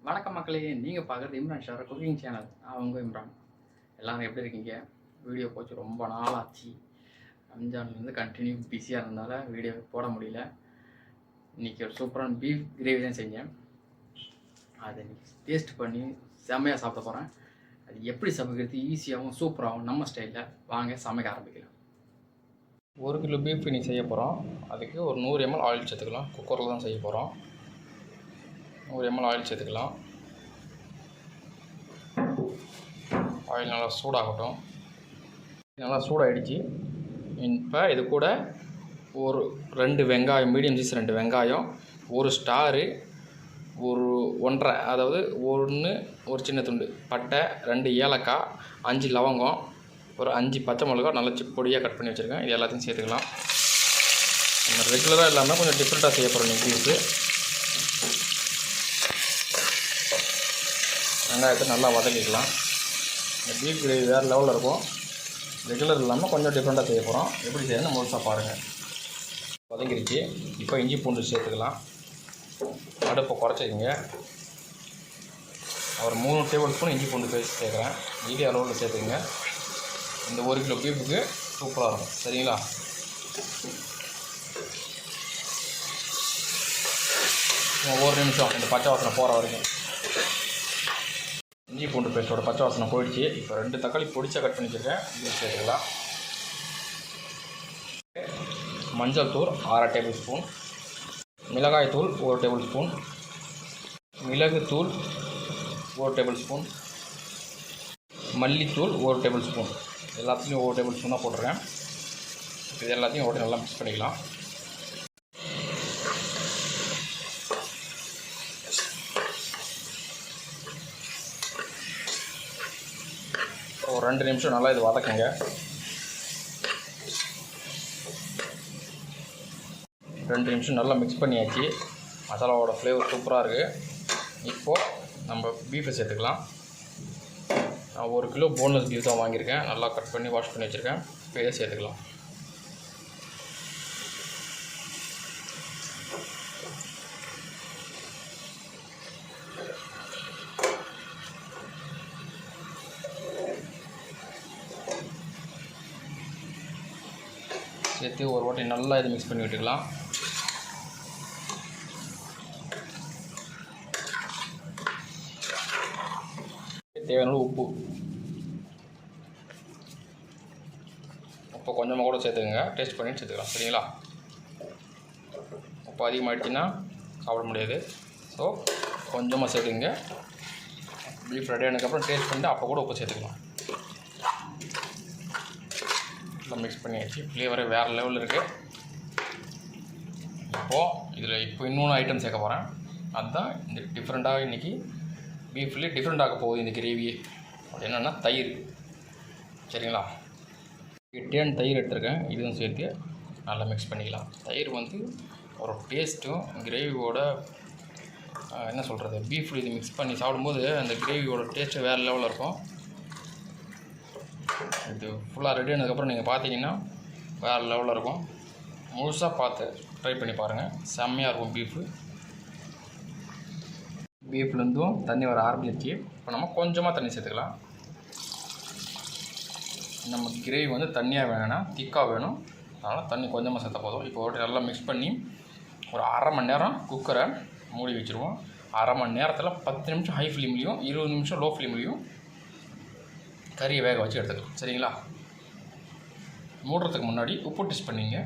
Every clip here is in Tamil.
வணக்கம் மக்களே, நீங்கள் பார்க்குறது இம்ரான் ஷார் குக்கிங் சேனல். அவங்க இம்ரான். எல்லோரும் எப்படி இருக்கீங்க? வீடியோ போச்சு ரொம்ப நாள் ஆச்சு. ரம்ஜான்லேருந்து கண்டினியூ பிஸியாக இருந்ததால் வீடியோ போட முடியல. இன்றைக்கி ஒரு சூப்பரான பீஃப் கிரேவி தான் செஞ்சேன். அதை இன்றைக்கி டேஸ்ட் பண்ணி செம்மையாக சாப்பிட போகிறேன். அது எப்படி சமைக்கிறது ஈஸியாகவும் சூப்பராகவும் நம்ம ஸ்டைலில் வாங்க சமைக்க ஆரம்பிக்கலாம். 1 கிலோ பீஃப் இன்றைக்கி செய்ய போகிறோம். அதுக்கு ஒரு 100 ml ஆயில் சேர்த்துக்கலாம். குக்கரில் தான் செய்ய போகிறோம். 100 ml ஆயில் சேர்த்துக்கலாம். ஆயில் நல்லா சூடாகட்டும். நல்லா சூடாகிடுச்சு. இப்போ இது கூட ஒரு 2 வெங்காயம், மீடியம் சைஸ் 2 வெங்காயம், ஒரு ஸ்டாரு, ஒரு 1.5, அதாவது ஒரு சின்ன துண்டு பட்டை, 2 ஏலக்காய், 5 லவங்கம், ஒரு 5 பச்சை மிளகா நல்லா பொடியாக கட் பண்ணி வச்சுருக்கேன். இது எல்லாத்தையும் சேர்த்துக்கலாம். நம்ம ரெகுலராக இல்லாமல் கொஞ்சம் டிஃப்ரெண்ட்டாக செய்ய போகிறோம் நீங்கள் பீஸு. வெங்காயத்தை நல்லா வதக்கிக்கலாம். இந்த பீஃப் கிரேவி வேறு லெவலில் இருக்கும். ரெகுலர் இல்லாமல் கொஞ்சம் டிஃப்ரெண்ட்டாக செய்ய போகிறோம். எப்படி செய்யணும்னு முழுசாக பாருங்கள். வதங்கிருச்சு. இப்போ இஞ்சி பூண்டு சேர்த்துக்கலாம். அடுப்பை குறைச்சிக்கங்க. ஒரு 3 டேபிள் ஸ்பூன் இஞ்சி பூண்டு பேஸ்ட் சேர்க்குறேன். மீடியம் அளவில் சேர்த்துக்கங்க. இந்த 1 கிலோ பீஃபுக்கு சூப்பராக இருக்கும். சரிங்களா? ஒரு நிமிஷம் இந்த பச்சை வாசனை போகிற வரைக்கும். இஞ்சி பூண்டு பேஸ்ட்டோட பச்சை வாசனை போயிடுச்சு. இப்போ 2 தக்காளி பொடிச்சா கட் பண்ணி வச்சுருக்கேன். இது சேர்த்துக்கலாம். மஞ்சள் தூள் 1/2 டேபிள் ஸ்பூன், மிளகாய் தூள் 1 டேபிள் ஸ்பூன், மிளகு தூள் 1 டேபிள் ஸ்பூன், மல்லித்தூள் 1 டேபிள் ஸ்பூன். எல்லாத்துலேயும் 1 டேபிள் ஸ்பூனாக போட்டுருக்கேன். இது எல்லாத்தையும் போட்டு நல்லா மிக்ஸ் பண்ணிக்கலாம். ஒரு 2 நிமிஷம் நல்லா இது வதக்குங்க. 2 நிமிஷம் நல்லா மிக்ஸ் பண்ணியாச்சு. மசாலாவோட ஃப்ளேவர் சூப்பராக இருக்குது. இப்போது நம்ம பீஃபை சேர்த்துக்கலாம். நான் 1 கிலோ போன்லெஸ் பீஃப் தான் வாங்கியிருக்கேன். நல்லா கட் பண்ணி வாஷ் பண்ணி வச்சுருக்கேன். இப்போ இதை சேர்த்துக்கலாம். சேர்த்து ஒரு வாட்டி நல்லா இது மிக்ஸ் பண்ணி விட்டுக்கலாம். தேவையான உப்பு கொஞ்சமாக கூட சேர்த்துக்கங்க. டேஸ்ட் பண்ணிட்டு சேர்த்துக்கலாம். சரிங்களா? உப்பு அதிகமாகிடுச்சின்னா சாப்பிட முடியாது. ஸோ கொஞ்சமாக சேர்த்துக்கங்க. பீஃப் ரெடி ஆனதுக்கப்புறம் டேஸ்ட் பண்ணிட்டு அப்போ கூட உப்பு சேர்த்துக்கலாம். நல்லா மிக்ஸ் பண்ணியாச்சு. ஃப்ளேவரே வேறு லெவலில் இருக்குது. இப்போது இன்னொன்று ஐட்டம் சேர்க்க போகிறேன். அதுதான் இந்த டிஃப்ரெண்ட்டாக இன்றைக்கி பீஃப்லேயே டிஃப்ரெண்ட்டாக போகுது இந்த கிரேவியே. அது என்னென்னா தயிர். சரிங்களா? 8 தயிர் எடுத்துருக்கேன். இதுவும் சேர்த்து நல்லா மிக்ஸ் பண்ணிக்கலாம். தயிர் ஒரு டேஸ்ட்டும் கிரேவியோட என்ன சொல்கிறது, பீஃப் இது மிக்ஸ் பண்ணி சாப்பிடும்போது அந்த கிரேவியோட டேஸ்ட்டு வேறு லெவலில் இருக்கும். இது ஃபுல்லாக ரெடி ஆனதுக்கப்புறம் நீங்கள் பார்த்தீங்கன்னா வேறு லெவலில் இருக்கும். முழுசாக பார்த்து ட்ரை பண்ணி பாருங்கள். செம்மையாக இருக்கும் பீஃபு. பீஃப்லேருந்தும் தண்ணி வர ஆரம்பிச்சிருச்சு. இப்போ நம்ம கொஞ்சமாக தண்ணி சேர்த்துக்கலாம். நம்ம கிரேவி தண்ணியாக வேணும்னா திக்காக வேணும். அதனால் தண்ணி கொஞ்சமாக சேர்த்தா போதும். இப்போ நல்லா மிக்ஸ் பண்ணி ஒரு 1/2 மணி நேரம் குக்கரை மூடி வச்சுருவோம். 1/2 மணி நேரத்தில் 10 நிமிஷம் ஹை ஃப்ளேம்லேயும் 20 நிமிஷம் லோ ஃப்ளேம்லேயும் கறியை வேக வச்சு எடுத்துக்கலாம். சரிங்களா? மூடுறதுக்கு முன்னாடி உப்பு டெஸ்ட் பண்ணிங்க.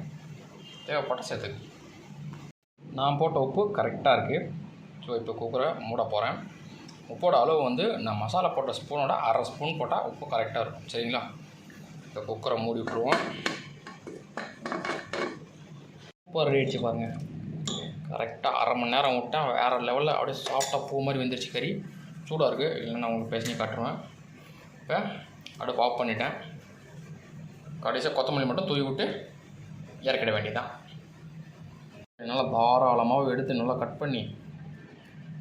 தேவைப்பட்ட சேர்த்துக்கு. நான் போட்ட உப்பு கரெக்டாக இருக்குது. ஸோ இப்போ குக்கரை மூட போகிறேன். உப்போட அளவு நான் மசாலா போட்ட ஸ்பூனோட 1/2 ஸ்பூன் போட்டால் உப்பு கரெக்டாக இருக்கும். சரிங்களா? இப்போ குக்கரை மூடி விட்டுருவோம். உப்பு ரெடி ஆகிடுச்சு பாருங்கள். கரெக்டாக 1/2 மணி நேரம் விட்டேன். வேறு லெவலில் அப்படியே சாஃப்டாக பூ மாதிரி வெந்துருச்சு கறி. சூடாக இருக்குது. இல்லைன்னா நான் உங்களுக்கு பேசி காட்டுருவேன். இப்போ அடுப்பு ஆஃப் பண்ணிட்டேன். கடைசியாக கொத்தமல்லி மட்டும் தூவி விட்டு இறக்கிட வேண்டியதான். நல்லா தாராளமாக எடுத்து நல்லா கட் பண்ணி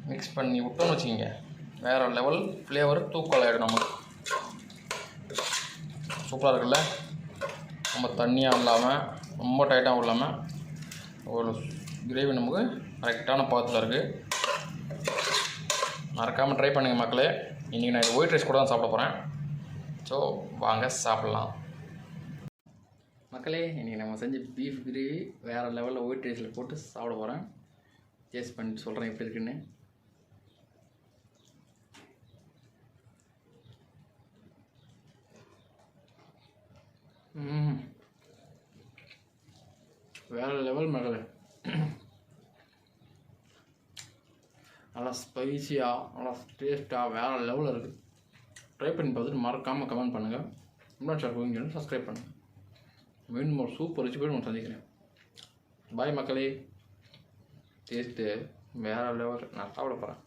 மிக்ஸ் பண்ணி விட்டோன்னு வச்சுக்கிங்க, வேறு லெவல் ஃப்ளேவர் தூக்கல் ஆகிடும். நமக்கு சூப்பராக இருக்குல்ல? ரொம்ப தண்ணியாக இல்லாமல் ரொம்ப டைட்டாகவும் இல்லாமல் ஒரு கிரேவி நமக்கு கரெக்டான பாத்தில் இருக்குது. மறக்காமல் ட்ரை பண்ணுங்கள் மக்களே. இன்றைக்கி நான் ஒயிட் ரைஸ் கூட தான் சாப்பிட போகிறேன். ஸோ வாங்க சாப்பிட்லாம் மக்களே. இன்றைக்கி நம்ம செஞ்ச பீஃப் கிரேவி வேறு லெவலில் ஒயிட் ரைஸில் போட்டு சாப்பிட போகிறேன். டேஸ்ட் பண்ணிட்டு சொல்கிறேன் எப்படி இருக்குன்னு. வேறு லெவல் மக்களே. நல்லா ஸ்பைஸியாக நல்லா டேஸ்ட்டாக வேறு லெவலில் இருக்குது. ட்ரை பண்ணி பார்த்துட்டு மறக்காமல் கமெண்ட் பண்ணுங்கள். இம்ரான் ஷார் குக்கிங் சேனல் சப்ஸ்கிரைப் பண்ணுங்கள். மீண்டும் ஒரு சூப்பர் ரெசிபி ஒன்று சந்திக்கிறேன். பாய் மக்களே. டேஸ்ட்டு வேறு லெவல். நான் சாப்பிட போகிறேன்.